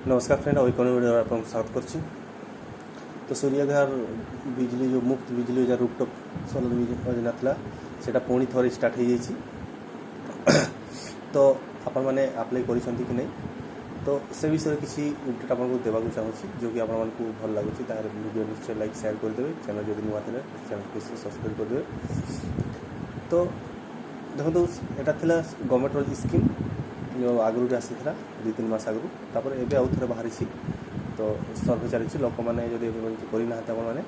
नमस्कार फ्रेंड, और economy video आपको स्वागत करछि। तो सूर्यघर बिजली जो मुफ्त बिजली योजना रूपटॉप सोलर योजना था सेटा पुणी थोड़े स्टार्ट हो जाइए। तो आपण मैंने अप्लाई करिसेंती कि नहीं, तो से विषय किसी अपडेट आपको देवाक चाहूँगी जो कि आपको भल लगुच। तार वीडियो निश्चय लाइक शेयर करदे, चैनल जब नुआ थे चैनल को सब्सक्राइब करदे। तो देखो यहाँ गवर्नमेंट स्कीम जो आगुरी आसी 2-3 मास आगु तापर एबे आउ थे बाहरी। तो सर्वे चली लोक मैंने जब करना मैंने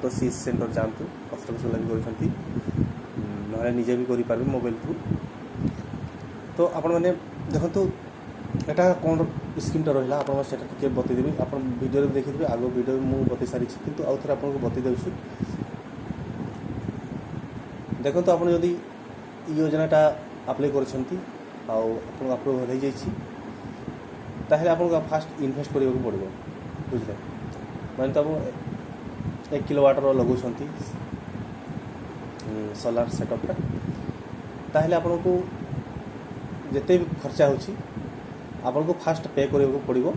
तो सी सेंटर जातु कष्ट कष्ट लगी ना निजे भी करें मोबाइल थ्रू। तो आपण मैंने देखो यहाँ कौन स्कीमटा रहा आपके बतईदेवी। आप वीडियो देखिए आग वीडियो मुझे बतई सारी कितु आउ थे आपको बतई देउछु। देखो आप जदि योजनाटा अप्लाई कर अप्रूवल हो जाइए ताहले आपको फास्ट इन्वेस्ट करने को पड़ो बुझे। मैंने तो आप 1 किलोवाटर लगुंट सोलार सेटअपटा ताहले आपको जिते भी खर्चा होको फास्ट पे करने को पड़ो।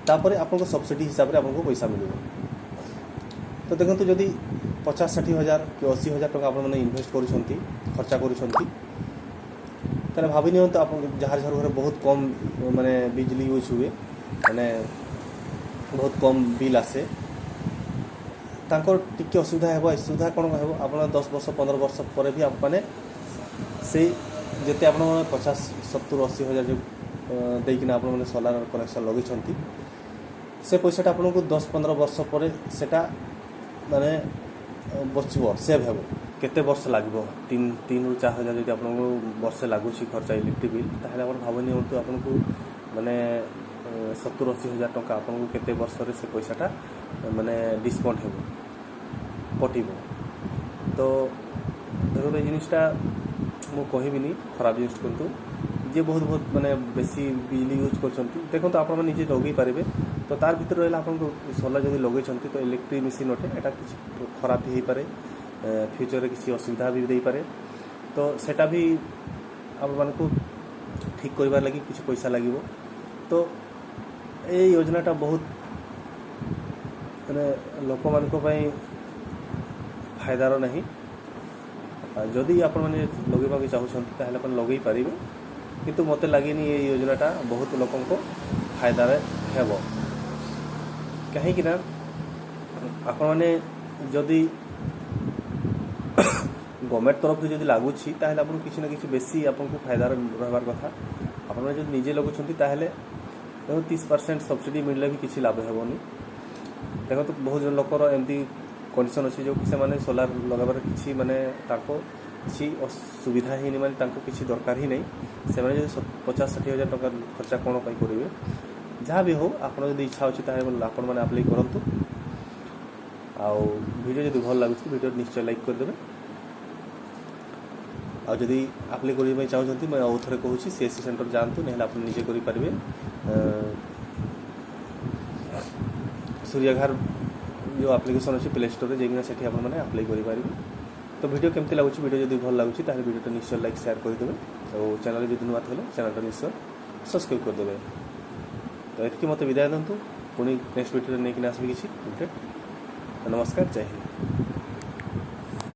तापर आपको सब्सिडी हिसाब से आपको पैसा मिल। तो देखो जदि 50-60 हज़ार कि 80 हज़ार टका आप इन्वेस्ट कर खर्चा कर भावी नियंतु आप जार घर बहुत कम माने बिजली यूज हुए माने बहुत कम बिल आसे टी असुविधा है। असुविधा कौन है आप 10 वर्ष 15 वर्ष पर भी आप मैंने से जिते आप 50-70-80 हज़ार जो देकिना आप सोलार कनेक्शन लगे से पैसाटा आपको 10-15 वर्ष पर सेटा माने बचब सेव हे। केते वर्ष लगे 3-4 हज़ार जब आप वर्ष लगुच खर्चा इलेक्ट्रिक बिल ताहले आप भाव नियंतु आपको माने 70-80 हज़ार टका आपको केते वर्ष से पैसाटा माने डिस्काउंट हो कटिब। तो देखो ये जिनिसटा मु कहबिनी खराब यूज करूँ जे बहुत बहुत माने बेसी बिजली यूज कर देखो। तो आप निजे लगे पारे तो तार भीतर रहा आपको सोलर जब लगे तो इलेक्ट्रिक मेसीन अटे एटा किसी खराब भी हो पारे फ्यूचर किसी असुविधा भी दे पारे। तो सेटा भी आप मानक ठीक कर लगी कुछ पैसा लगे। तो ये योजनाटा बहुत लोक मान फायदार नहीं। जदि आप लगे चाहते आप लगे पारे किंतु मत लगे ये योजनाटा बहुत लोक फायदार हेब कहीं आप जदि गवर्नमेंट तरफ जब लगुच ताहले आपको किसी ना किसी बेसी आपको फायदार रहार कथा। आप निजे लगुंट ताहले देखो 30% सब्सिडी मिलले भी किसी लाभ हेबनी। देखो तो बहुत जन लोकर एमती कंडीशन अच्छी जो कि से सोलार लगाबार किसी माने ताको किसी सुविधा ही नहीं माने किसी दरकार ही नहीं। से जो 50-60 हज़ार टका खर्चा कौन पाई करेंगे जहाँ भी हो आप इच्छा अच्छी ताहले आप अप्लाई करूँ। आउ वीडियो जब भल लगुच वीडियो निश्चय लाइक करदे। आ जदि अप्लाई करने चाहते मैं आउ थे कहूँ सीएससी सेंटर जातु ना आप निजे करें सूर्यघर जो एप्लिकेशन अच्छी प्ले स्टोर जाइना से अप्लाई करें। तो वीडियो केमती लगुच वीडियो जब भल लगुच वीडियो निश्चय लाइक शेयर करदे और चैनल जब नुआ थे चैनल निश्चय सब्सक्राइब करदे। तो ये मत विदाय दिंतु पुणी नेक्स्ट वीडियो नहीं आसबि किसी अपडेट। नमस्कार, जय हिंद।